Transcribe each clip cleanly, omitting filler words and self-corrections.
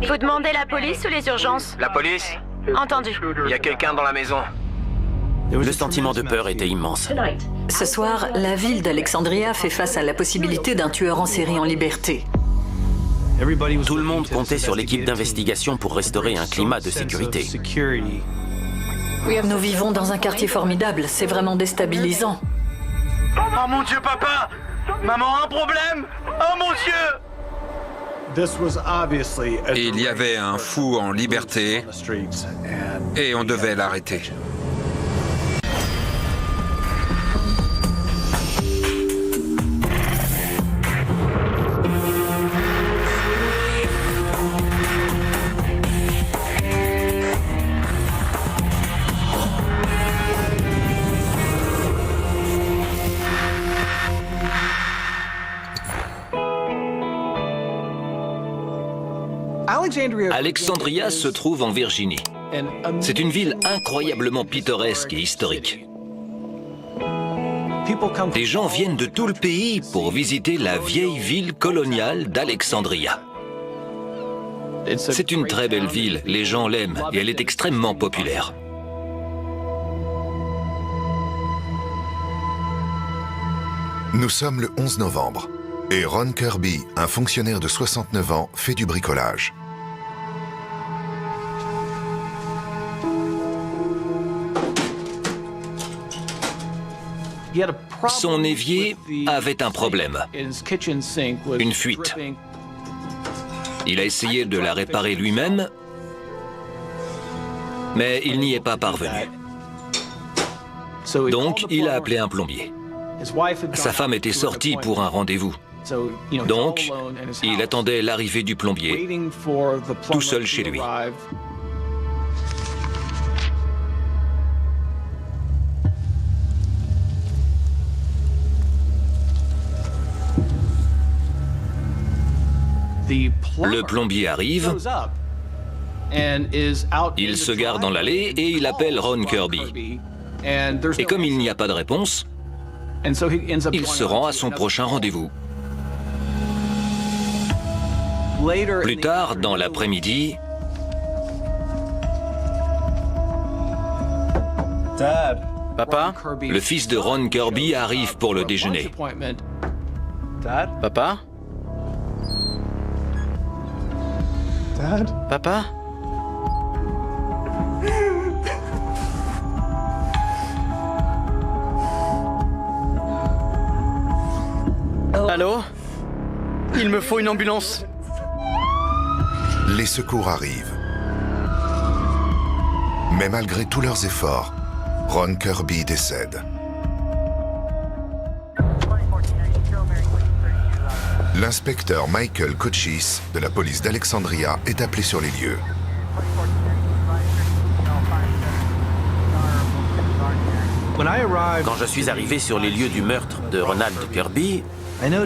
Vous demandez la police ou les urgences? La police? Entendu. Il y a quelqu'un dans la maison. Le sentiment de peur était immense. Ce soir, la ville d'Alexandria fait face à la possibilité d'un tueur en série en liberté. Tout le monde comptait sur l'équipe d'investigation pour restaurer un climat de sécurité. Nous vivons dans un quartier formidable, c'est vraiment déstabilisant. Oh mon Dieu, papa! Maman a un problème! Oh mon Dieu! Il y avait un fou en liberté et on devait l'arrêter. Alexandria se trouve en Virginie. C'est une ville incroyablement pittoresque et historique. Des gens viennent de tout le pays pour visiter la vieille ville coloniale d'Alexandria. C'est une très belle ville, les gens l'aiment et elle est extrêmement populaire. Nous sommes le 11 novembre et Ron Kirby, un fonctionnaire de 69 ans, fait du bricolage. Son évier avait un problème, une fuite. Il a essayé de la réparer lui-même, mais il n'y est pas parvenu. Donc, il a appelé un plombier. Sa femme était sortie pour un rendez-vous. Donc, il attendait l'arrivée du plombier, tout seul chez lui. Le plombier arrive, il se gare dans l'allée et il appelle Ron Kirby. Et comme il n'y a pas de réponse, il se rend à son prochain rendez-vous. Plus tard, dans l'après-midi, Papa? le fils de Ron Kirby arrive pour le déjeuner. Papa? Papa? Allô? Il me faut une ambulance. Les secours arrivent. Mais malgré tous leurs efforts, Ron Kirby décède. L'inspecteur Michael Cochise de la police d'Alexandria est appelé sur les lieux. Quand je suis arrivé sur les lieux du meurtre de Ronald Kirby,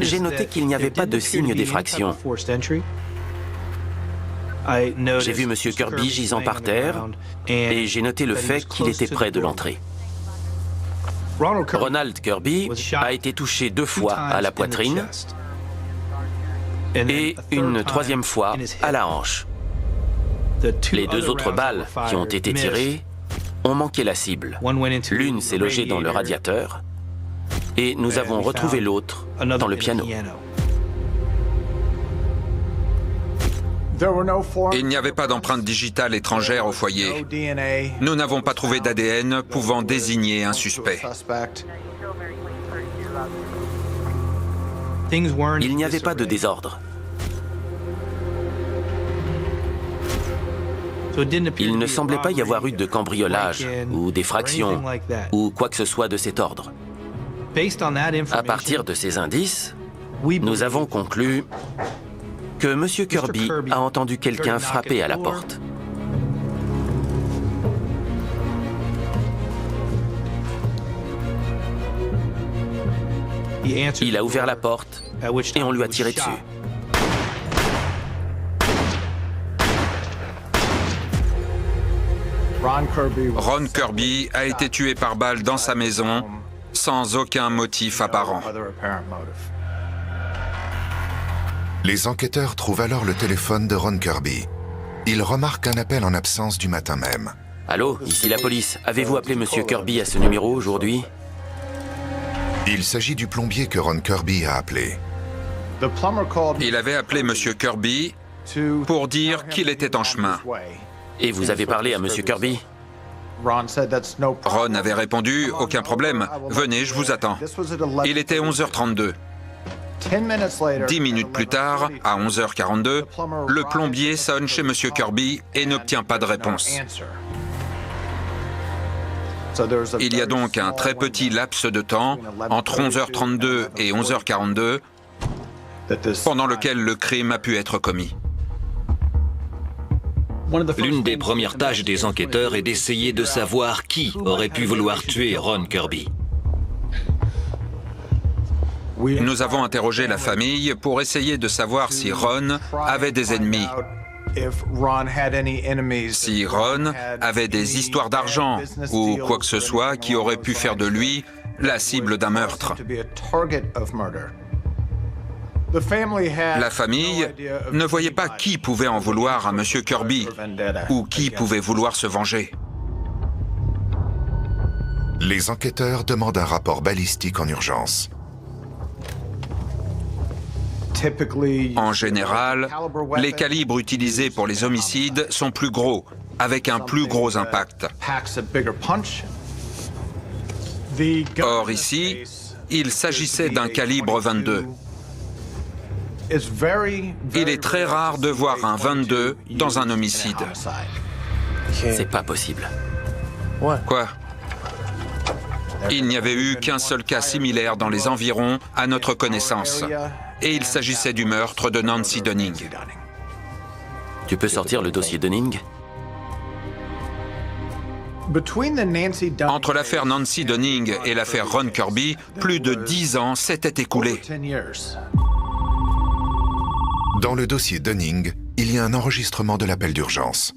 j'ai noté qu'il n'y avait pas de signe d'effraction. J'ai vu M. Kirby gisant par terre et j'ai noté le fait qu'il était près de l'entrée. Ronald Kirby a été touché 2 fois à la poitrine et une 3e fois à la hanche. Les 2 autres balles qui ont été tirées ont manqué la cible. L'une s'est logée dans le radiateur et nous avons retrouvé l'autre dans le piano. Il n'y avait pas d'empreinte digitale étrangère au foyer. Nous n'avons pas trouvé d'ADN pouvant désigner un suspect. Il n'y avait pas de désordre. Il ne semblait pas y avoir eu de cambriolage ou d'effraction ou quoi que ce soit de cet ordre. À partir de ces indices, nous avons conclu que M. Kirby a entendu quelqu'un frapper à la porte. Il a ouvert la porte et on lui a tiré dessus. Ron Kirby a été tué par balle dans sa maison sans aucun motif apparent. Les enquêteurs trouvent alors le téléphone de Ron Kirby il remarque un appel en absence du matin même. Allô, ici la police. Avez-vous appelé Monsieur Kirby à ce numéro aujourd'hui? Il s'agit du plombier que Ron Kirby a appelé. Il avait appelé Monsieur Kirby pour dire qu'il était en chemin. Et vous avez parlé à Monsieur Kirby? Ron avait répondu « Aucun problème, venez, je vous attends ». Il était 11h32. 10 minutes plus tard, à 11h42, le plombier sonne chez Monsieur Kirby et n'obtient pas de réponse. Il y a donc un très petit laps de temps entre 11h32 et 11h42 pendant lequel le crime a pu être commis. L'une des premières tâches des enquêteurs est d'essayer de savoir qui aurait pu vouloir tuer Ron Kirby. Nous avons interrogé la famille pour essayer de savoir si Ron avait des ennemis, si Ron avait des histoires d'argent ou quoi que ce soit qui aurait pu faire de lui la cible d'un meurtre. La famille ne voyait pas qui pouvait en vouloir à M. Kirby ou qui pouvait vouloir se venger. Les enquêteurs demandent un rapport balistique en urgence. En général, les calibres utilisés pour les homicides sont plus gros, avec un plus gros impact. Or ici, il s'agissait d'un calibre 22. Il est très rare de voir un 22 dans un homicide. C'est pas possible. Quoi? Il n'y avait eu qu'un seul cas similaire dans les environs à notre connaissance. Et il s'agissait du meurtre de Nancy Dunning. Tu peux sortir le dossier Dunning? Entre l'affaire Nancy Dunning et l'affaire Ron Kirby, plus de 10 ans s'étaient écoulés. Dans le dossier Dunning, il y a un enregistrement de l'appel d'urgence.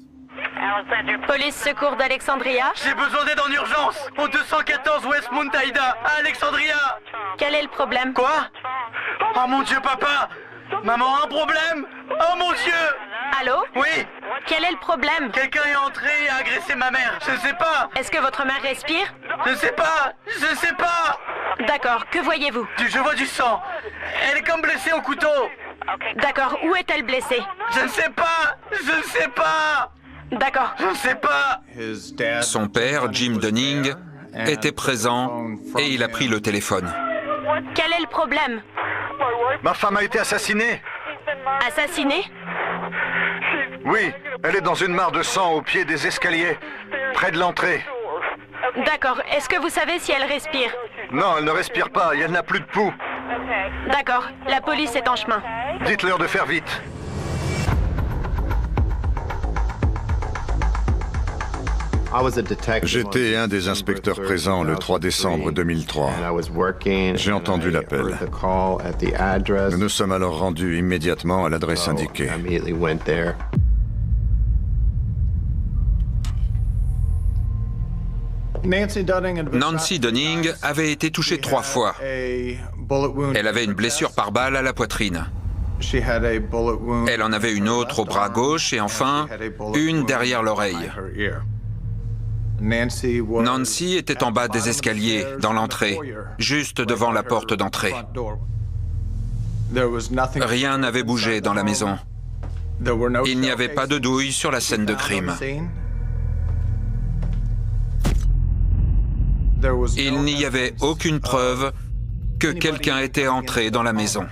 Police secours d'Alexandria. J'ai besoin d'aide en urgence au 214 West Muntaida, à Alexandria. Quel est le problème? Quoi? Oh mon Dieu, papa! Maman a un problème! Oh mon Dieu! Allô? Oui! Quel est le problème? Quelqu'un est entré et a agressé ma mère. Je sais pas! Est-ce que votre mère respire? Je sais pas! Je sais pas! D'accord, que voyez-vous? Je vois du sang. Elle est comme blessée au couteau. D'accord, où est-elle blessée? Je ne sais pas! Je ne sais pas! D'accord. Je ne sais pas! Son père, Jim Dunning, était présent et il a pris le téléphone. Quel est le problème? Ma femme a été assassinée. Assassinée? Oui, elle est dans une mare de sang au pied des escaliers, près de l'entrée. D'accord, est-ce que vous savez si elle respire? Non, elle ne respire pas et elle n'a plus de pouls. D'accord, la police est en chemin. Dites-leur de faire vite. J'étais un des inspecteurs présents le 3 décembre 2003. J'ai entendu l'appel. Nous nous sommes alors rendus immédiatement à l'adresse indiquée. Nancy Dunning avait été touchée 3 fois. Elle avait une blessure par balle à la poitrine. Elle en avait une autre au bras gauche et enfin, une derrière l'oreille. Nancy était en bas des escaliers, dans l'entrée, juste devant la porte d'entrée. Rien n'avait bougé dans la maison. Il n'y avait pas de douille sur la scène de crime. Il n'y avait aucune preuve que quelqu'un était entré dans la maison.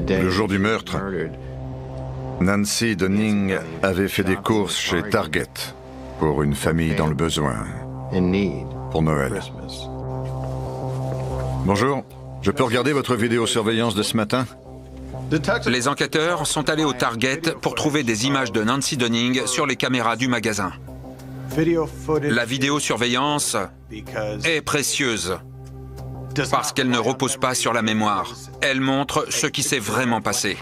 Le jour du meurtre, Nancy Dunning avait fait des courses chez Target pour une famille dans le besoin, pour Noël. Bonjour, je peux regarder votre vidéosurveillance de ce matin? Les enquêteurs sont allés au Target pour trouver des images de Nancy Dunning sur les caméras du magasin. La vidéosurveillance est précieuse parce qu'elle ne repose pas sur la mémoire. Elle montre ce qui s'est vraiment passé.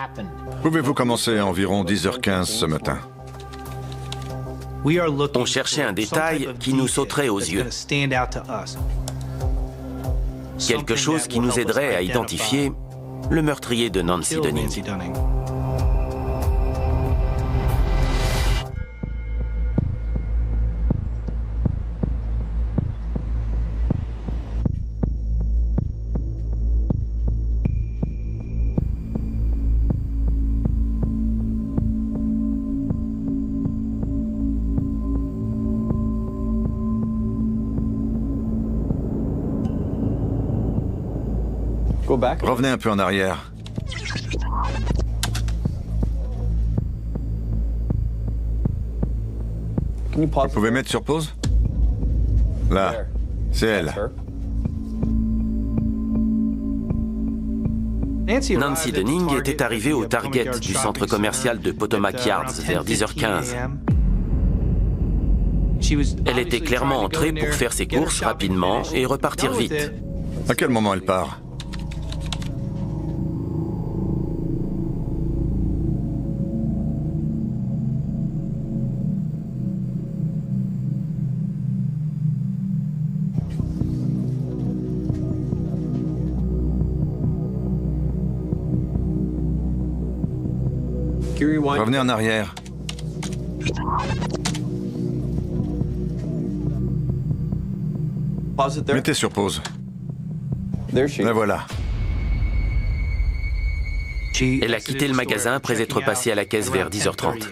Pouvez-vous commencer à environ 10h15 ce matin? On cherchait un détail qui nous sauterait aux yeux. Quelque chose qui nous aiderait à identifier le meurtrier de Nancy Dunning. Revenez un peu en arrière. Vous pouvez mettre sur pause? Là, c'est elle. Nancy Dunning était arrivée au Target du centre commercial de Potomac Yards vers 10h15. Elle était clairement entrée pour faire ses courses rapidement et repartir vite. À quel moment elle part? Revenez en arrière. Mettez sur pause. La voilà. Elle a quitté le magasin après être passée à la caisse vers 10h30.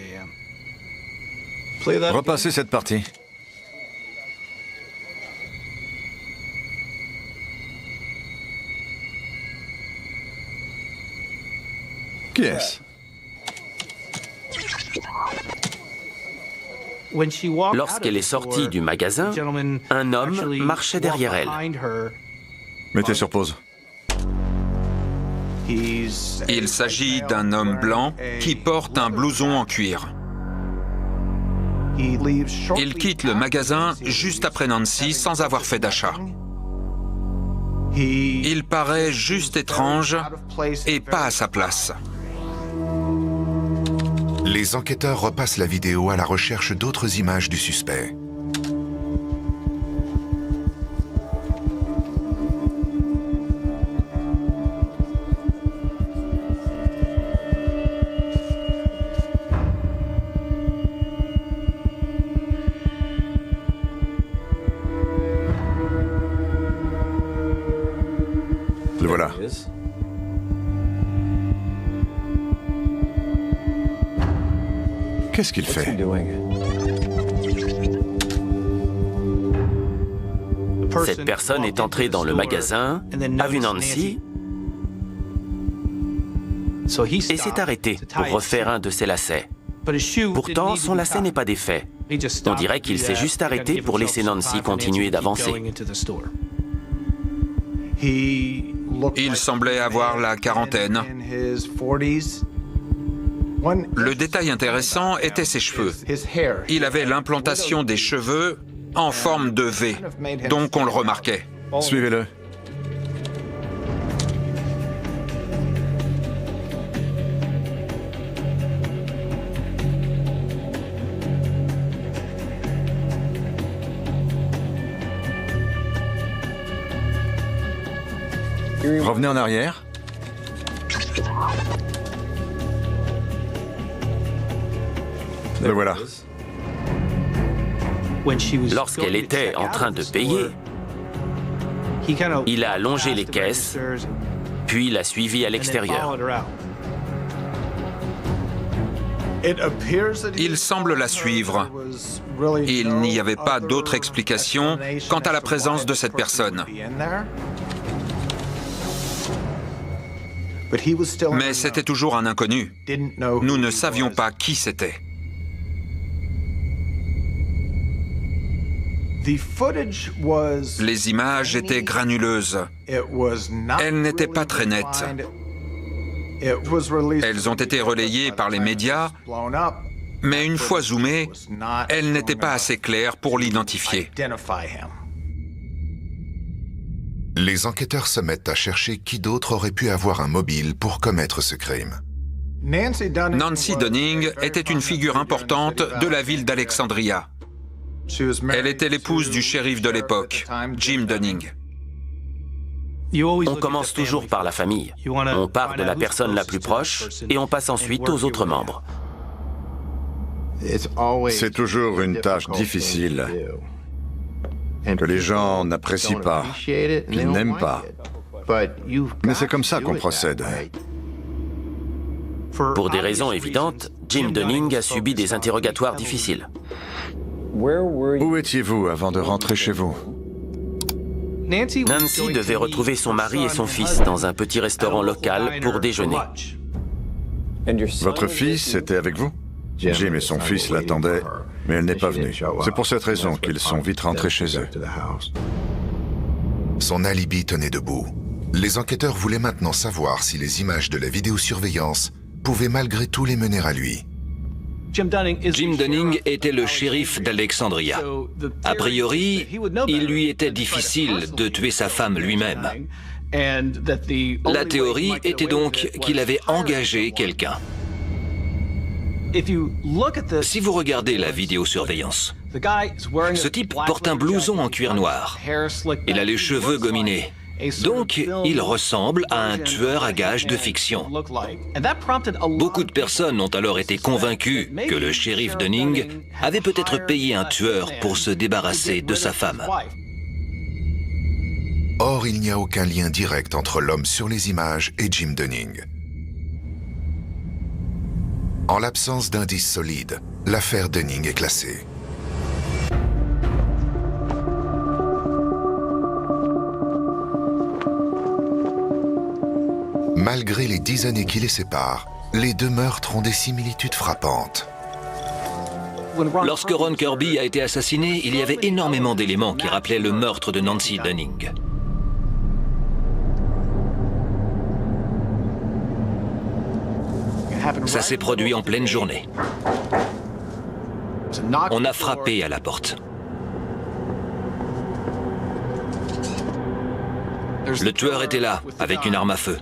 Repassez cette partie. Qui est-ce? Lorsqu'elle est sortie du magasin, un homme marchait derrière elle. Mettez sur pause. Il s'agit d'un homme blanc qui porte un blouson en cuir. Il quitte le magasin juste après Nancy sans avoir fait d'achat. Il paraît juste étrange et pas à sa place. Les enquêteurs repassent la vidéo à la recherche d'autres images du suspect. Le voilà. Qu'est-ce qu'il fait? Cette personne est entrée dans le magasin, a vu Nancy et s'est arrêté pour refaire un de ses lacets. Pourtant, son lacet n'est pas défait. On dirait qu'il s'est juste arrêté pour laisser Nancy continuer d'avancer. Il semblait avoir la quarantaine. Le détail intéressant était ses cheveux. Il avait l'implantation des cheveux en forme de V, donc on le remarquait. Suivez-le. Revenez en arrière. Le voilà. Lorsqu'elle était en train de payer, il a allongé les caisses, puis l'a suivie à l'extérieur. Il semble la suivre. Il n'y avait pas d'autre explication quant à la présence de cette personne. Mais c'était toujours un inconnu. Nous ne savions pas qui c'était. Les images étaient granuleuses. Elles n'étaient pas très nettes. Elles ont été relayées par les médias, mais une fois zoomées, elles n'étaient pas assez claires pour l'identifier. Les enquêteurs se mettent à chercher qui d'autre aurait pu avoir un mobile pour commettre ce crime. Nancy Dunning était une figure importante de la ville d'Alexandria. Elle était l'épouse du shérif de l'époque, Jim Dunning. On commence toujours par la famille. On part de la personne la plus proche et on passe ensuite aux autres membres. C'est toujours une tâche difficile que les gens n'apprécient pas, qu'ils n'aiment pas. Mais c'est comme ça qu'on procède. Pour des raisons évidentes, Jim Dunning a subi des interrogatoires difficiles. Où étiez-vous avant de rentrer chez vous? Nancy devait retrouver son mari et son fils dans un petit restaurant local pour déjeuner. Votre fils était avec vous? Jim et son fils l'attendaient, mais elle n'est pas venue. C'est pour cette raison qu'ils sont vite rentrés chez eux. Son alibi tenait debout. Les enquêteurs voulaient maintenant savoir si les images de la vidéosurveillance pouvaient malgré tout les mener à lui. Jim Dunning était le shérif d'Alexandria. A priori, il lui était difficile de tuer sa femme lui-même. La théorie était donc qu'il avait engagé quelqu'un. Si vous regardez la vidéosurveillance, ce type porte un blouson en cuir noir. Il a les cheveux gominés. Donc, il ressemble à un tueur à gages de fiction. Beaucoup de personnes ont alors été convaincues que le shérif Dunning avait peut-être payé un tueur pour se débarrasser de sa femme. Or, il n'y a aucun lien direct entre l'homme sur les images et Jim Dunning. En l'absence d'indices solides, l'affaire Dunning est classée. Malgré les 10 années qui les séparent, les deux meurtres ont des similitudes frappantes. Lorsque Ron Kirby a été assassiné, il y avait énormément d'éléments qui rappelaient le meurtre de Nancy Dunning. Ça s'est produit en pleine journée. On a frappé à la porte. Le tueur était là, avec une arme à feu.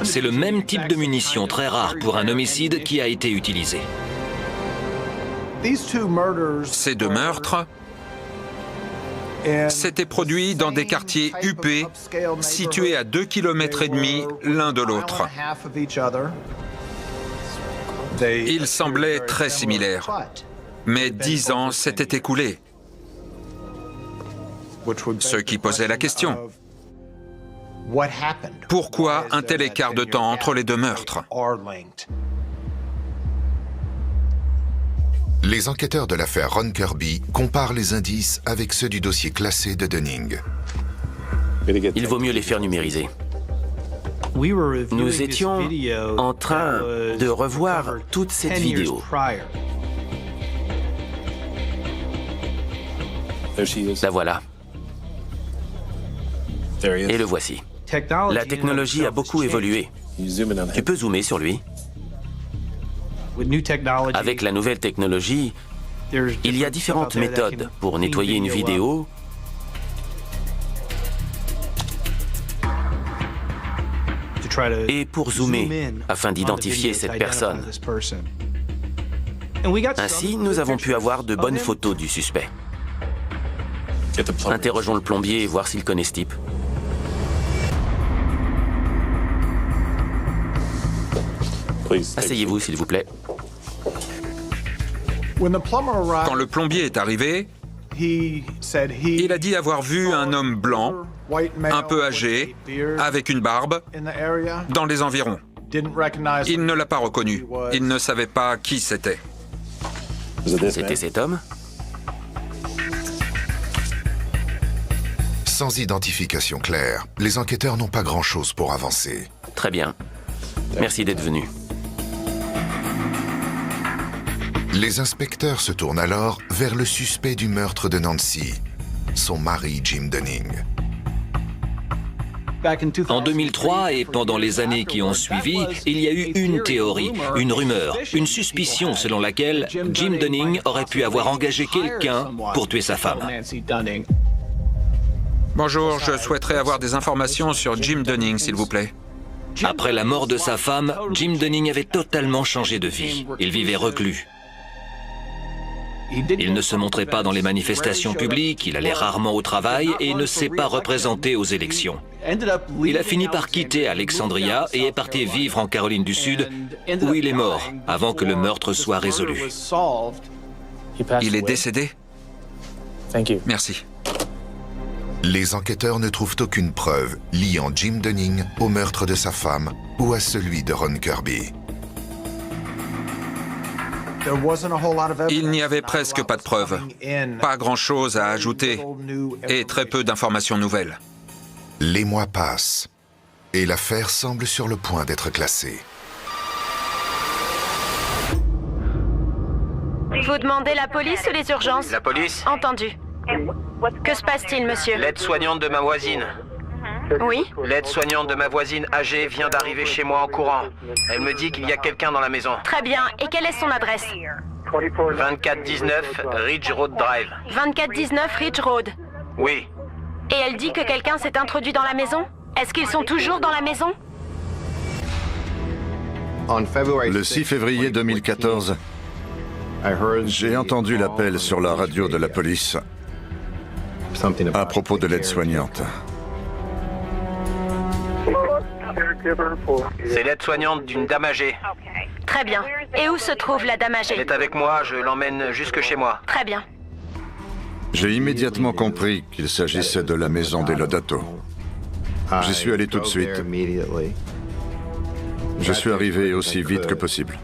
C'est le même type de munition très rare pour un homicide qui a été utilisé. Ces deux meurtres s'étaient produits dans des quartiers huppés, situés à 2,5 km l'un de l'autre. Ils semblaient très similaires, mais 10 ans s'étaient écoulés. Ce qui posait la question. Pourquoi un tel écart de temps entre les deux meurtres? Les enquêteurs de l'affaire Ron Kirby comparent les indices avec ceux du dossier classé de Dunning. Il vaut mieux les faire numériser. Nous étions en train de revoir toute cette vidéo. La voilà. Et le voici. La technologie a beaucoup évolué. Tu peux zoomer sur lui? Avec la nouvelle technologie, il y a différentes méthodes pour nettoyer une vidéo et pour zoomer afin d'identifier cette personne. Ainsi, nous avons pu avoir de bonnes photos du suspect. Interrogeons le plombier et voir s'il connaît ce type. Asseyez-vous, s'il vous plaît. Quand le plombier est arrivé, il a dit avoir vu un homme blanc, un peu âgé, avec une barbe, dans les environs. Il ne l'a pas reconnu. Il ne savait pas qui c'était. C'était cet homme? Sans identification claire, les enquêteurs n'ont pas grand-chose pour avancer. Très bien. Merci d'être venu. Les inspecteurs se tournent alors vers le suspect du meurtre de Nancy, son mari Jim Dunning. En 2003 et pendant les années qui ont suivi, il y a eu une théorie, une rumeur, une suspicion selon laquelle Jim Dunning aurait pu avoir engagé quelqu'un pour tuer sa femme. Bonjour, je souhaiterais avoir des informations sur Jim Dunning, s'il vous plaît. Après la mort de sa femme, Jim Dunning avait totalement changé de vie. Il vivait reclus. Il ne se montrait pas dans les manifestations publiques, il allait rarement au travail et ne s'est pas représenté aux élections. Il a fini par quitter Alexandria et est parti vivre en Caroline du Sud, où il est mort avant que le meurtre soit résolu. Il est décédé? Merci. Les enquêteurs ne trouvent aucune preuve liant Jim Dunning au meurtre de sa femme ou à celui de Ron Kirby. Il n'y avait presque pas de preuves, pas grand-chose à ajouter et très peu d'informations nouvelles. Les mois passent et l'affaire semble sur le point d'être classée. Vous demandez la police ou les urgences? La police? Entendu. Que se passe-t-il, monsieur? L'aide-soignante de ma voisine. Oui? L'aide-soignante de ma voisine âgée vient d'arriver chez moi en courant. Elle me dit qu'il y a quelqu'un dans la maison. Très bien. Et quelle est son adresse? 2419 Ridge Road Drive. 2419 Ridge Road. Oui. Et elle dit que quelqu'un s'est introduit dans la maison? Est-ce qu'ils sont toujours dans la maison? Le 6 février 2014, j'ai entendu l'appel sur la radio de la police à propos de l'aide-soignante. C'est l'aide-soignante d'une dame âgée. Très bien. Et où se trouve la dame âgée? Elle est avec moi, je l'emmène jusque chez moi. Très bien. J'ai immédiatement compris qu'il s'agissait de la maison des Lodato. J'y suis allé tout de suite. Je suis arrivé aussi vite que possible.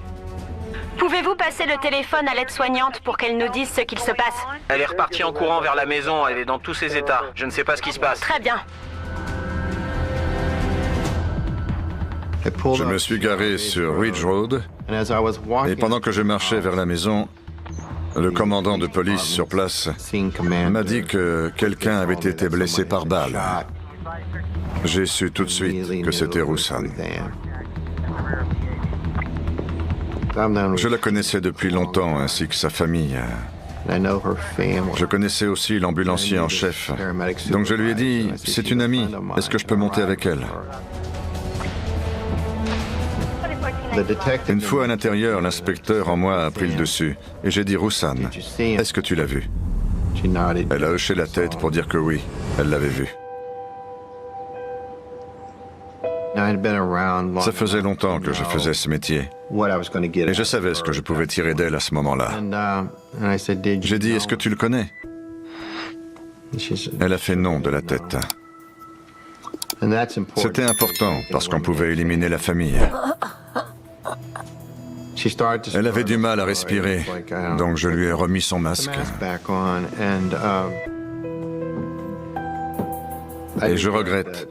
Pouvez-vous passer le téléphone à l'aide-soignante pour qu'elle nous dise ce qu'il se passe? Elle est repartie en courant vers la maison, elle est dans tous ses états. Je ne sais pas ce qui se passe. Très bien. Je me suis garé sur Ridge Road et pendant que je marchais vers la maison, le commandant de police sur place m'a dit que quelqu'un avait été blessé par balle. J'ai su tout de suite que c'était Roussan. Je la connaissais depuis longtemps, ainsi que sa famille. Je connaissais aussi l'ambulancier en chef. Donc je lui ai dit, c'est une amie, est-ce que je peux monter avec elle? Une fois à l'intérieur, l'inspecteur en moi a pris le dessus. Et j'ai dit, Roussan, est-ce que tu l'as vu? Elle a hoché la tête pour dire que oui, elle l'avait vu. Ça faisait longtemps que je faisais ce métier. Et je savais ce que je pouvais tirer d'elle à ce moment-là. J'ai dit, est-ce que tu le connais? Elle a fait non de la tête. C'était important parce qu'on pouvait éliminer la famille. Elle avait du mal à respirer, donc je lui ai remis son masque. Et je regrette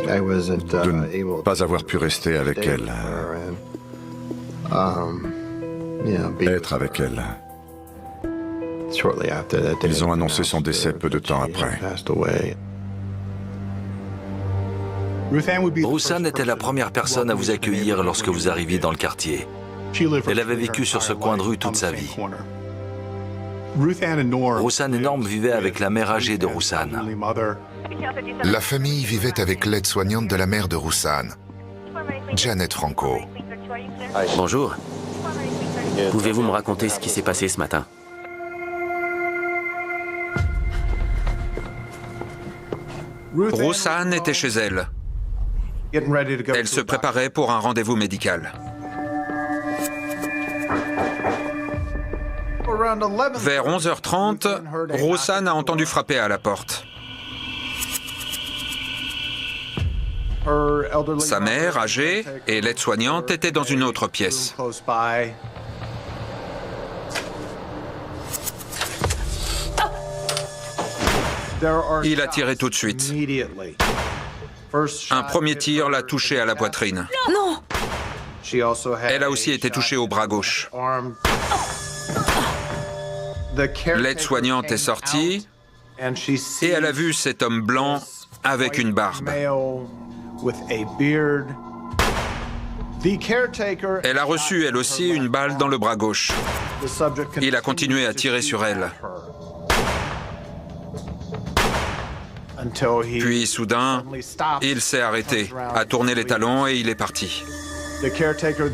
de ne pas avoir pu rester avec elle, être avec elle. Ils ont annoncé son décès peu de temps après. Roussan était la première personne à vous accueillir lorsque vous arriviez dans le quartier. Elle avait vécu sur ce coin de rue toute sa vie. Roussan et Norm vivaient avec la mère âgée de Roussan. La famille vivait avec l'aide-soignante de la mère de Roussan, Janet Franco. Bonjour. Pouvez-vous me raconter ce qui s'est passé ce matin? Roussan était chez elle. Elle se préparait pour un rendez-vous médical. Vers 11h30, Roussan a entendu frapper à la porte. Sa mère, âgée, et l'aide-soignante étaient dans une autre pièce. Il a tiré tout de suite. Un premier tir l'a touché à la poitrine. Non! Elle a aussi été touchée au bras gauche. L'aide-soignante est sortie et elle a vu cet homme blanc avec une barbe. Elle a reçu, elle aussi, une balle dans le bras gauche. Il a continué à tirer sur elle. Puis soudain, il s'est arrêté, a tourné les talons et il est parti.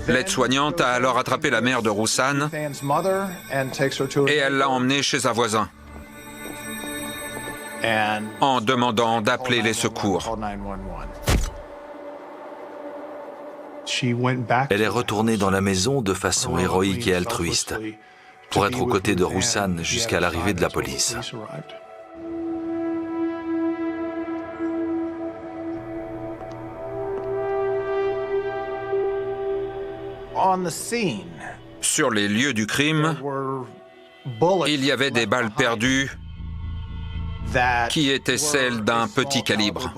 L'aide-soignante a alors attrapé la mère de Roussan et elle l'a emmenée chez un voisin en demandant d'appeler les secours. Elle est retournée dans la maison de façon héroïque et altruiste, pour être aux côtés de Roussan jusqu'à l'arrivée de la police. Sur les lieux du crime, il y avait des balles perdues qui étaient celles d'un petit calibre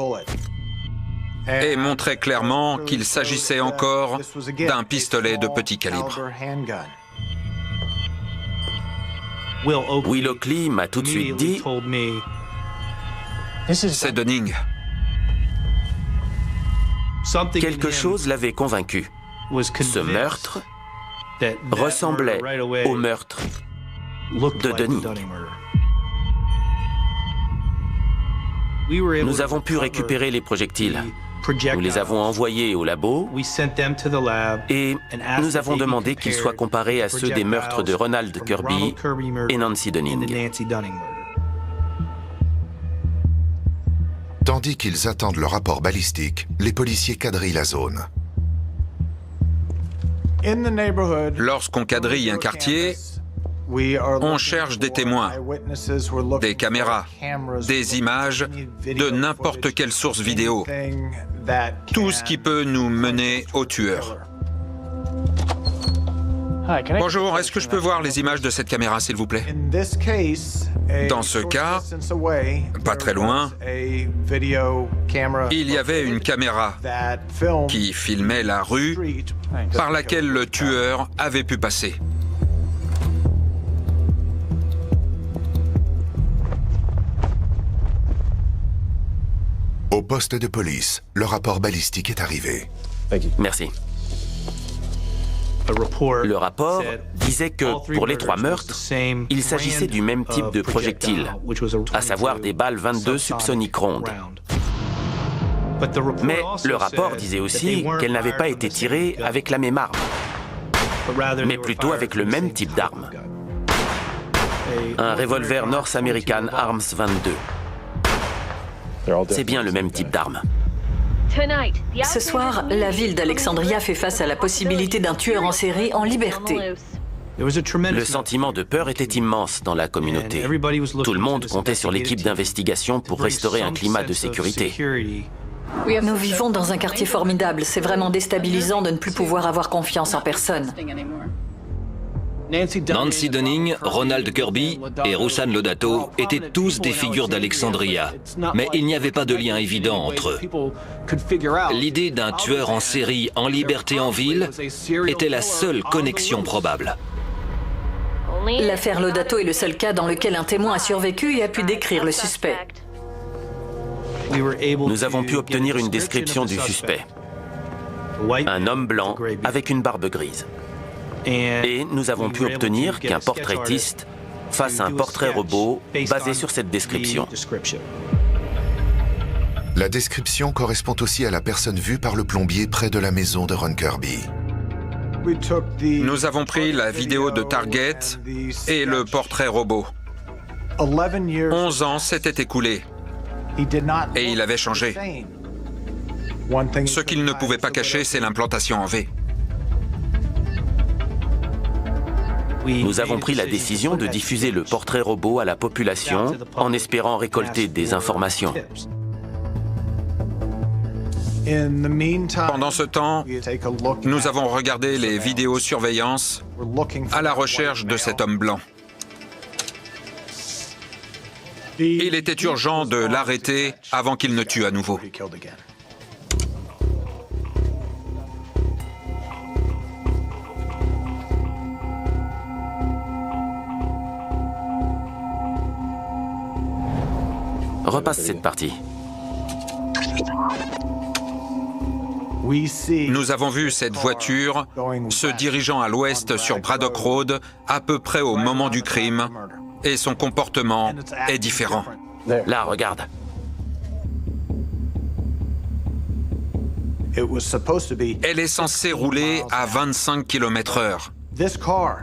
et montraient clairement qu'il s'agissait encore d'un pistolet de petit calibre. Will Oakley m'a tout de suite dit « C'est Dunning. » Quelque chose l'avait convaincu. Ce meurtre ressemblait au meurtre de Dunning. Nous avons pu récupérer les projectiles. Nous les avons envoyés au labo et nous avons demandé qu'ils soient comparés à ceux des meurtres de Ronald Kirby et Nancy Dunning. Tandis qu'ils attendent le rapport balistique, les policiers quadrillent la zone. Lorsqu'on quadrille un quartier, on cherche des témoins, des caméras, des images de n'importe quelle source vidéo, tout ce qui peut nous mener au tueur. Bonjour, est-ce que je peux voir les images de cette caméra, s'il vous plaît? Dans ce cas, pas très loin, il y avait une caméra qui filmait la rue par laquelle le tueur avait pu passer. Au poste de police, le rapport balistique est arrivé. Merci. Le rapport disait que, pour les 3 meurtres, il s'agissait du même type de projectile, à savoir des balles 22 subsoniques rondes. Mais le rapport disait aussi qu'elles n'avaient pas été tirées avec la même arme, mais plutôt avec le même type d'arme. Un revolver North American Arms 22. C'est bien le même type d'arme. Ce soir, la ville d'Alexandria fait face à la possibilité d'un tueur en série en liberté. Le sentiment de peur était immense dans la communauté. Tout le monde comptait sur l'équipe d'investigation pour restaurer un climat de sécurité. Nous vivons dans un quartier formidable. C'est vraiment déstabilisant de ne plus pouvoir avoir confiance en personne. Nancy Dunning, Ronald Kirby et Roussan Lodato étaient tous des figures d'Alexandria, mais il n'y avait pas de lien évident entre eux. L'idée d'un tueur en série en liberté en ville était la seule connexion probable. L'affaire Lodato est le seul cas dans lequel un témoin a survécu et a pu décrire le suspect. Nous avons pu obtenir une description du suspect. Un homme blanc avec une barbe grise. Et nous avons pu obtenir qu'un portraitiste fasse un portrait robot basé sur cette description. La description correspond aussi à la personne vue par le plombier près de la maison de Ron Kirby. Nous avons pris la vidéo de Target et le portrait robot. 11 ans s'étaient écoulés et il avait changé. Ce qu'il ne pouvait pas cacher, c'est l'implantation en V. Nous avons pris la décision de diffuser le portrait robot à la population en espérant récolter des informations. Pendant ce temps, nous avons regardé les vidéosurveillance à la recherche de cet homme blanc. Il était urgent de l'arrêter avant qu'il ne tue à nouveau. Repasse cette partie. Nous avons vu cette voiture se dirigeant à l'ouest sur Braddock Road à peu près au moment du crime et son comportement est différent. Là, regarde. Elle est censée rouler à 25 km/h.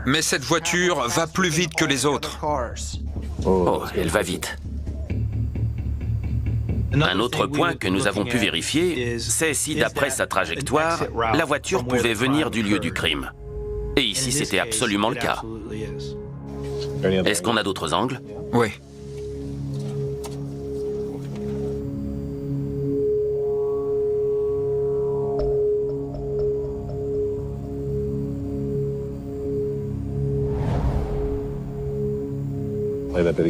Mais cette voiture va plus vite que les autres. Oh, elle va vite. Un autre point que nous avons pu vérifier, c'est si d'après sa trajectoire, la voiture pouvait venir du lieu du crime. Et ici, c'était absolument le cas. Est-ce qu'on a d'autres angles? Oui.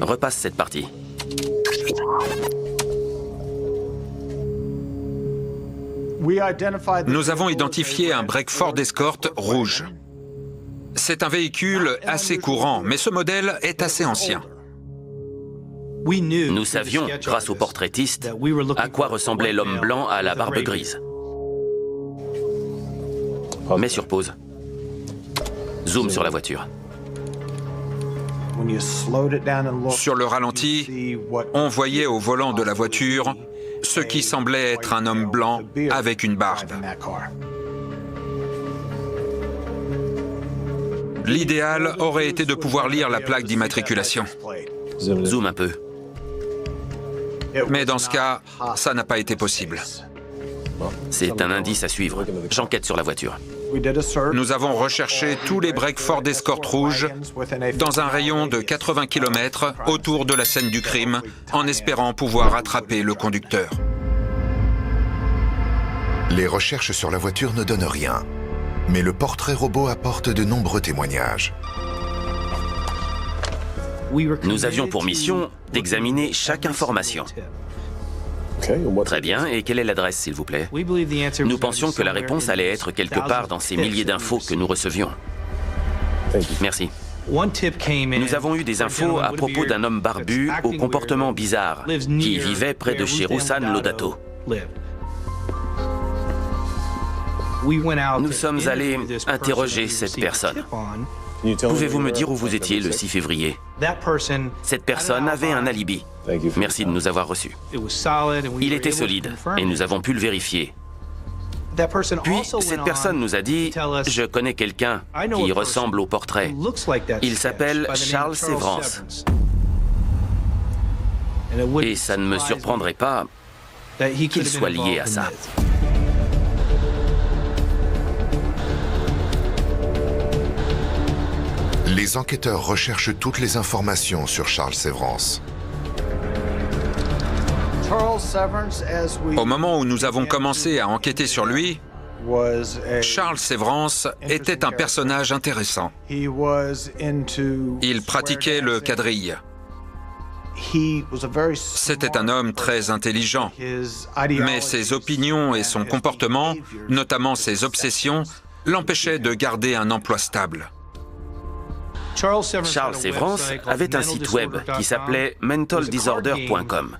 Repasse cette partie. Nous avons identifié un break Ford Escort rouge. C'est un véhicule assez courant, mais ce modèle est assez ancien. Nous savions, grâce au portraitiste, à quoi ressemblait l'homme blanc à la barbe grise. Mets sur pause. Zoom sur la voiture. Sur le ralenti, on voyait au volant de la voiture ce qui semblait être un homme blanc avec une barbe. L'idéal aurait été de pouvoir lire la plaque d'immatriculation. Zoom un peu. Mais dans ce cas, ça n'a pas été possible. C'est un indice à suivre. J'enquête sur la voiture. Nous avons recherché tous les breaks Ford Escort rouges dans un rayon de 80 km autour de la scène du crime, en espérant pouvoir attraper le conducteur. Les recherches sur la voiture ne donnent rien, mais le portrait robot apporte de nombreux témoignages. Nous avions pour mission d'examiner chaque information. Très bien, et quelle est l'adresse, s'il vous plaît? Nous pensions que la réponse allait être quelque part dans ces milliers d'infos que nous recevions. Merci. Nous avons eu des infos à propos d'un homme barbu au comportement bizarre qui vivait près de chez Roussan Lodato. Nous sommes allés interroger cette personne. Pouvez-vous me dire où vous étiez le 6 février? Cette personne avait un alibi. Merci de nous avoir reçus. Il était solide et nous avons pu le vérifier. Puis, cette personne nous a dit « Je connais quelqu'un qui ressemble au portrait. Il s'appelle Charles Severance. Et ça ne me surprendrait pas qu'il soit lié à ça. » Les enquêteurs recherchent toutes les informations sur Charles Severance. Au moment où nous avons commencé à enquêter sur lui, Charles Severance était un personnage intéressant. Il pratiquait le quadrille. C'était un homme très intelligent, mais ses opinions et son comportement, notamment ses obsessions, l'empêchaient de garder un emploi stable. Charles Severance avait un site web qui s'appelait mentaldisorder.com.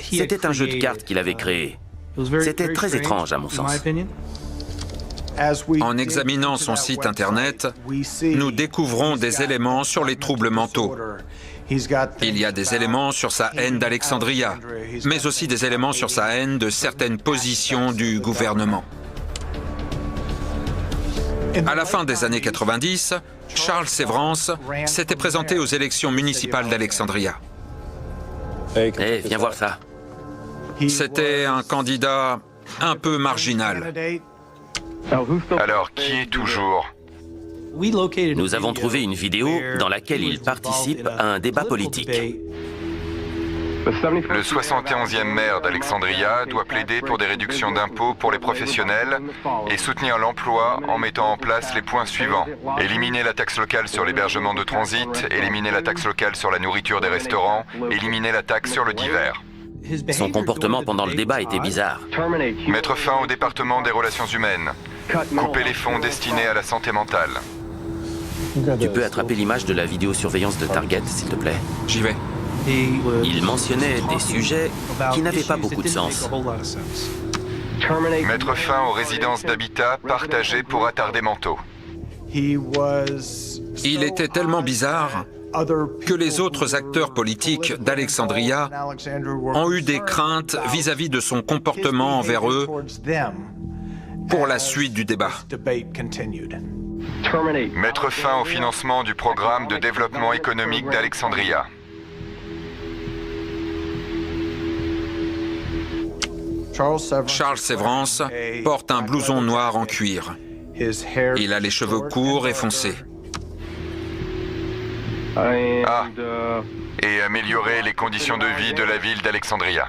C'était un jeu de cartes qu'il avait créé. C'était très étrange à mon sens. En examinant son site internet, nous découvrons des éléments sur les troubles mentaux. Il y a des éléments sur sa haine d'Alexandria, mais aussi des éléments sur sa haine de certaines positions du gouvernement. À la fin des années 90, Charles Severance s'était présenté aux élections municipales d'Alexandria. Eh, viens voir ça. C'était un candidat un peu marginal. Alors, qui est toujours? Nous avons trouvé une vidéo dans laquelle il participe à un débat politique. Le 71e maire d'Alexandria doit plaider pour des réductions d'impôts pour les professionnels et soutenir l'emploi en mettant en place les points suivants. Éliminer la taxe locale sur l'hébergement de transit, éliminer la taxe locale sur la nourriture des restaurants, éliminer la taxe sur le divers. Son comportement pendant le débat était bizarre. Mettre fin au département des relations humaines. Couper les fonds destinés à la santé mentale. Tu peux attraper l'image de la vidéosurveillance de Target, s'il te plaît? J'y vais. Il mentionnait des sujets qui n'avaient pas beaucoup de sens. Mettre fin aux résidences d'habitat partagées pour attardés mentaux. Il était tellement bizarre que les autres acteurs politiques d'Alexandria ont eu des craintes vis-à-vis de son comportement envers eux pour la suite du débat. Mettre fin au financement du programme de développement économique d'Alexandria. Charles Severance porte un blouson noir en cuir. Il a les cheveux courts et foncés. Ah, et améliorer les conditions de vie de la ville d'Alexandria.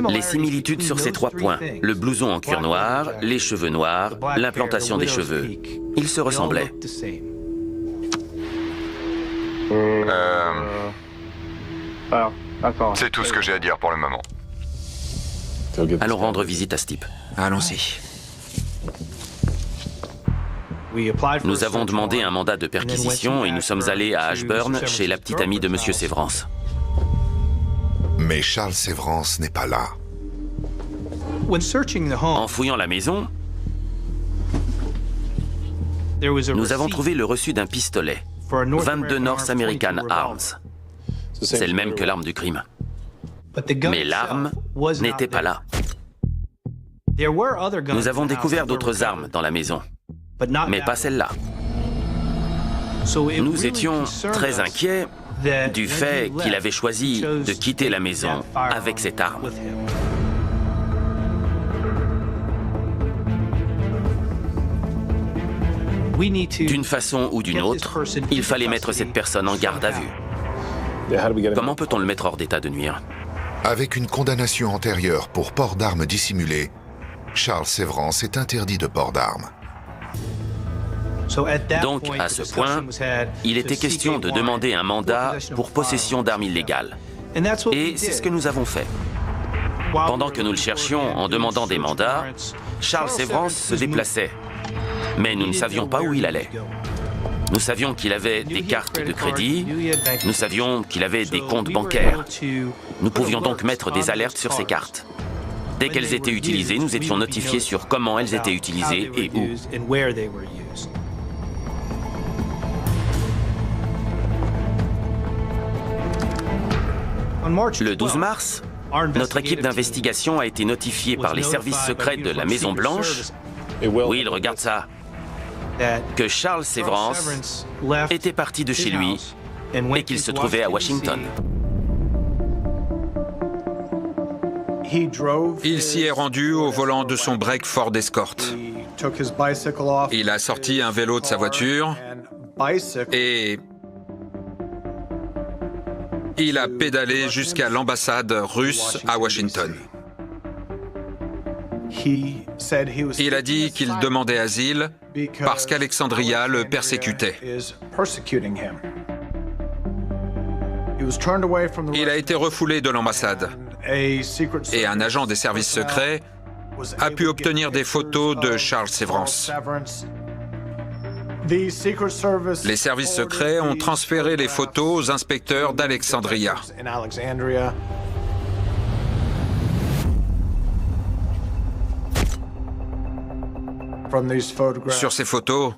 Les similitudes sur ces 3 points, le blouson en cuir noir, les cheveux noirs, l'implantation des cheveux, ils se ressemblaient. C'est tout ce que j'ai à dire pour le moment. Allons rendre visite à ce type. Allons-y. Nous avons demandé un mandat de perquisition et nous sommes allés à Ashburn chez la petite amie de Monsieur Severance. Mais Charles Severance n'est pas là. En fouillant la maison, nous avons trouvé le reçu d'un pistolet, 22 North American Arms. C'est le même que l'arme du crime. Mais l'arme n'était pas là. Nous avons découvert d'autres armes dans la maison, mais pas celle-là. Nous étions très inquiets du fait qu'il avait choisi de quitter la maison avec cette arme. D'une façon ou d'une autre, il fallait mettre cette personne en garde à vue. Comment peut-on le mettre hors d'état de nuire? Avec une condamnation antérieure pour port d'armes dissimulées, Charles Severance est interdit de port d'armes. Donc, à ce point, il était question de demander un mandat pour possession d'armes illégales. Et c'est ce que nous avons fait. Pendant que nous le cherchions en demandant des mandats, Charles Severance se déplaçait. Mais nous ne savions pas où il allait. Nous savions qu'il avait des cartes de crédit, nous savions qu'il avait des comptes bancaires. Nous pouvions donc mettre des alertes sur ces cartes. Dès qu'elles étaient utilisées, nous étions notifiés sur comment elles étaient utilisées et où. Le 12 mars, notre équipe d'investigation a été notifiée par les services secrets de la Maison-Blanche, oui, regarde ça, que Charles Severance était parti de chez lui et qu'il se trouvait à Washington. Il s'y est rendu au volant de son break Ford Escort. Il a sorti un vélo de sa voiture et il a pédalé jusqu'à l'ambassade russe à Washington. Il a dit qu'il demandait asile parce qu'Alexandria le persécutait. Il a été refoulé de l'ambassade et un agent des services secrets a pu obtenir des photos de Charles Severance. Les services secrets ont transféré les photos aux inspecteurs d'Alexandria. Sur ces photos,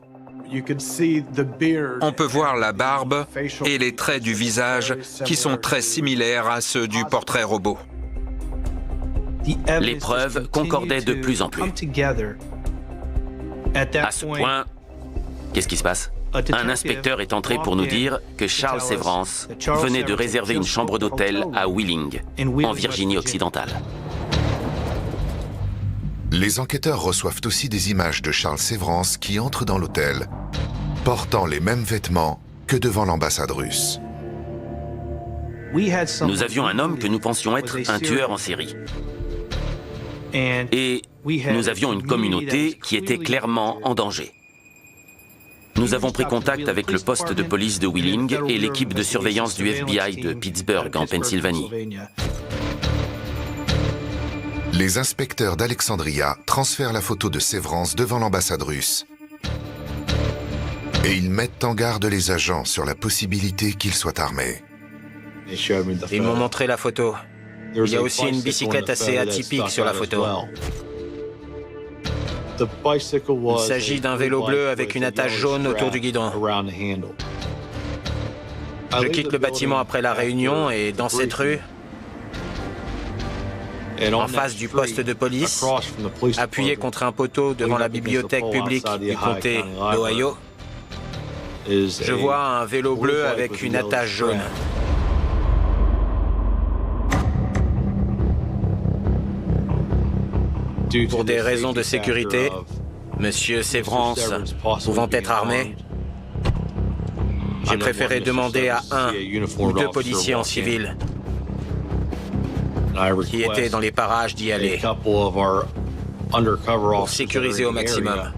on peut voir la barbe et les traits du visage qui sont très similaires à ceux du portrait robot. Les preuves concordaient de plus en plus. À ce point, qu'est-ce qui se passe? Un inspecteur est entré pour nous dire que Charles Severance venait de réserver une chambre d'hôtel à Wheeling, en Virginie occidentale. Les enquêteurs reçoivent aussi des images de Charles Severance qui entre dans l'hôtel, portant les mêmes vêtements que devant l'ambassade russe. Nous avions un homme que nous pensions être un tueur en série. Et nous avions une communauté qui était clairement en danger. Nous avons pris contact avec le poste de police de Wheeling et l'équipe de surveillance du FBI de Pittsburgh, en Pennsylvanie. Les inspecteurs d'Alexandria transfèrent la photo de Severance devant l'ambassade russe. Et ils mettent en garde les agents sur la possibilité qu'il soit armé. Ils m'ont montré la photo. Il y a aussi une bicyclette assez atypique sur la photo. Il s'agit d'un vélo bleu avec une attache jaune autour du guidon. Je quitte le bâtiment après la réunion et dans cette rue, en face du poste de police, appuyé contre un poteau devant la bibliothèque publique du comté d'Ohio, je vois un vélo bleu avec une attache jaune. Pour des raisons de sécurité, Monsieur Severance pouvant être armé, j'ai préféré demander à un ou deux policiers en civil qui étaient dans les parages d'y aller pour sécuriser au maximum.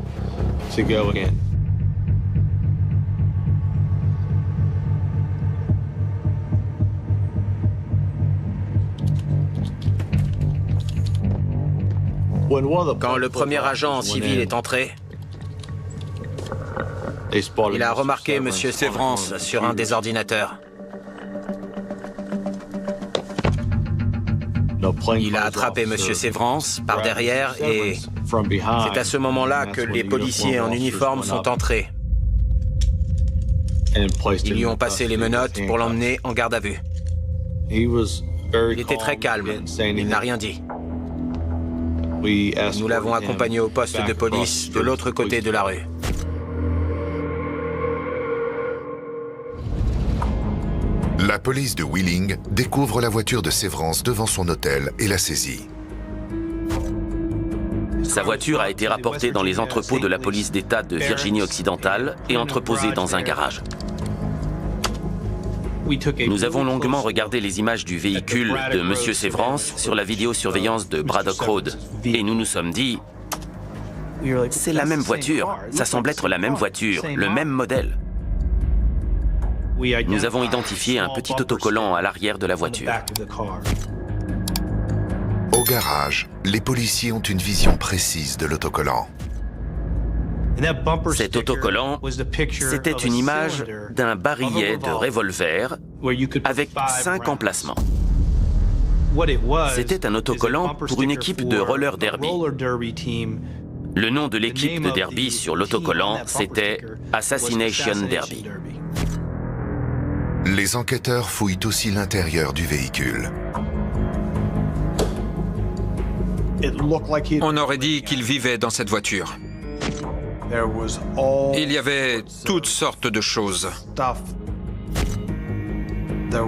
Quand le premier agent en civil est entré, il a remarqué M. Severance sur un des ordinateurs. Il a attrapé M. Severance par derrière et c'est à ce moment-là que les policiers en uniforme sont entrés. Ils lui ont passé les menottes pour l'emmener en garde à vue. Il était très calme, il n'a rien dit. Nous l'avons accompagné au poste de police de l'autre côté de la rue. La police de Wheeling découvre la voiture de Severance devant son hôtel et la saisit. Sa voiture a été rapportée dans les entrepôts de la police d'État de Virginie-Occidentale et entreposée dans un garage. Nous avons longuement regardé les images du véhicule de M. Severance sur la vidéosurveillance de Braddock Road et nous nous sommes dit « C'est la même voiture, ça semble être la même voiture, le même modèle ». Nous avons identifié un petit autocollant à l'arrière de la voiture. Au garage, les policiers ont une vision précise de l'autocollant. Cet autocollant, c'était une image d'un barillet de revolver avec 5 emplacements. C'était un autocollant pour une équipe de roller derby. Le nom de l'équipe de derby sur l'autocollant, c'était Assassination Derby. Les enquêteurs fouillent aussi l'intérieur du véhicule. On aurait dit qu'il vivait dans cette voiture. Il y avait toutes sortes de choses.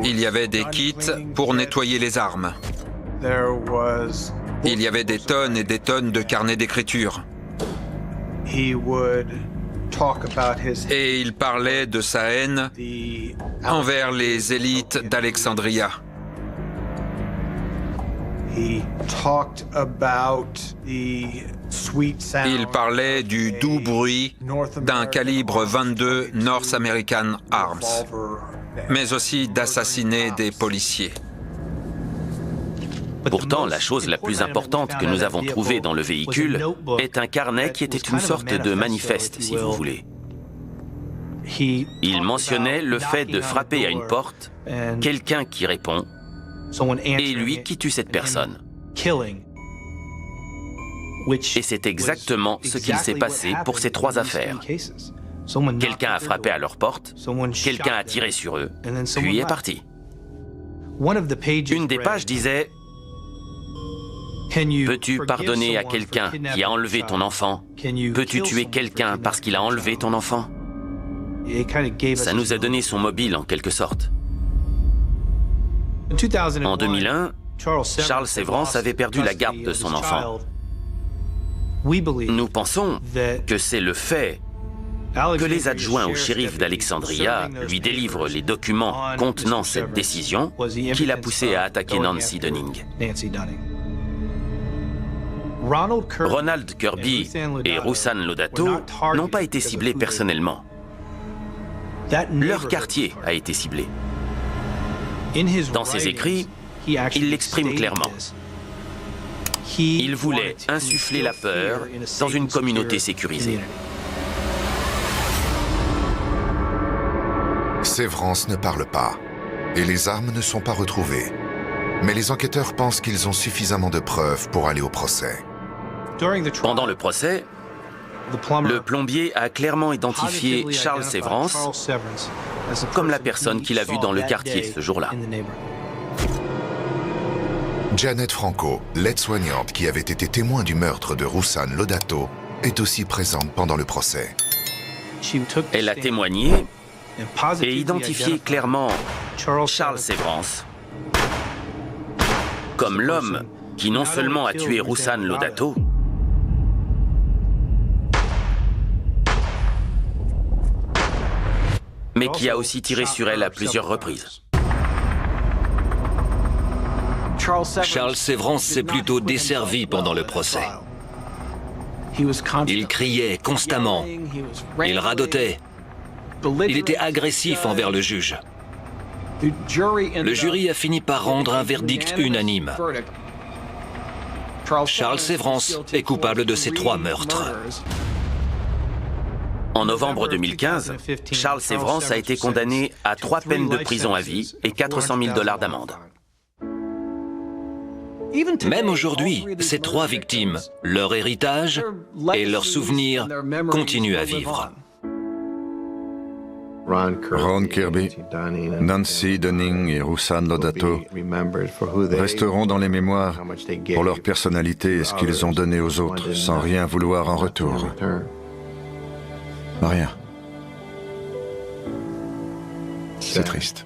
Il y avait des kits pour nettoyer les armes. Il y avait des tonnes et des tonnes de carnets d'écriture. Et il parlait de sa haine envers les élites d'Alexandria. Il parlait du doux bruit d'un calibre 22 North American Arms, mais aussi d'assassiner des policiers. Pourtant, la chose la plus importante que nous avons trouvée dans le véhicule est un carnet qui était une sorte de manifeste, si vous voulez. Il mentionnait le fait de frapper à une porte, quelqu'un qui répond, et lui qui tue cette personne. Et c'est exactement ce qu'il s'est passé pour ces 3 affaires. Quelqu'un a frappé à leur porte, quelqu'un a tiré sur eux, puis est parti. Une des pages disait « Peux-tu pardonner à quelqu'un qui a enlevé ton enfant? Peux-tu tuer quelqu'un parce qu'il a enlevé ton enfant ?» Ça nous a donné son mobile en quelque sorte. En 2001, Charles Severance avait perdu la garde de son enfant. Nous pensons que c'est le fait que les adjoints au shérif d'Alexandria lui délivrent les documents contenant cette décision qui l'a poussé à attaquer Nancy Dunning. Ronald Kirby et Ruslan Lodato n'ont pas été ciblés personnellement. Leur quartier a été ciblé. Dans ses écrits, il l'exprime clairement. Il voulait insuffler la peur dans une communauté sécurisée. Severance ne parle pas et les armes ne sont pas retrouvées. Mais les enquêteurs pensent qu'ils ont suffisamment de preuves pour aller au procès. Pendant le procès, le plombier a clairement identifié Charles Severance comme la personne qu'il a vue dans le quartier ce jour-là. Janet Franco, l'aide-soignante qui avait été témoin du meurtre de Ruslan Lodato, est aussi présente pendant le procès. Elle a témoigné et identifié clairement Charles Severance comme l'homme qui non seulement a tué Ruslan Lodato, mais qui a aussi tiré sur elle à plusieurs reprises. Charles Severance s'est plutôt desservi pendant le procès. Il criait constamment, il radotait, il était agressif envers le juge. Le jury a fini par rendre un verdict unanime. Charles Severance est coupable de ces 3 meurtres. En novembre 2015, Charles Severance a été condamné à 3 peines de prison à vie et 400 000 $ d'amende. Même aujourd'hui, ces 3 victimes, leur héritage et leurs souvenirs continuent à vivre. Ron Kirby, Nancy Dunning et Ruslan Lodato resteront dans les mémoires pour leur personnalité et ce qu'ils ont donné aux autres, sans rien vouloir en retour. Rien. C'est triste.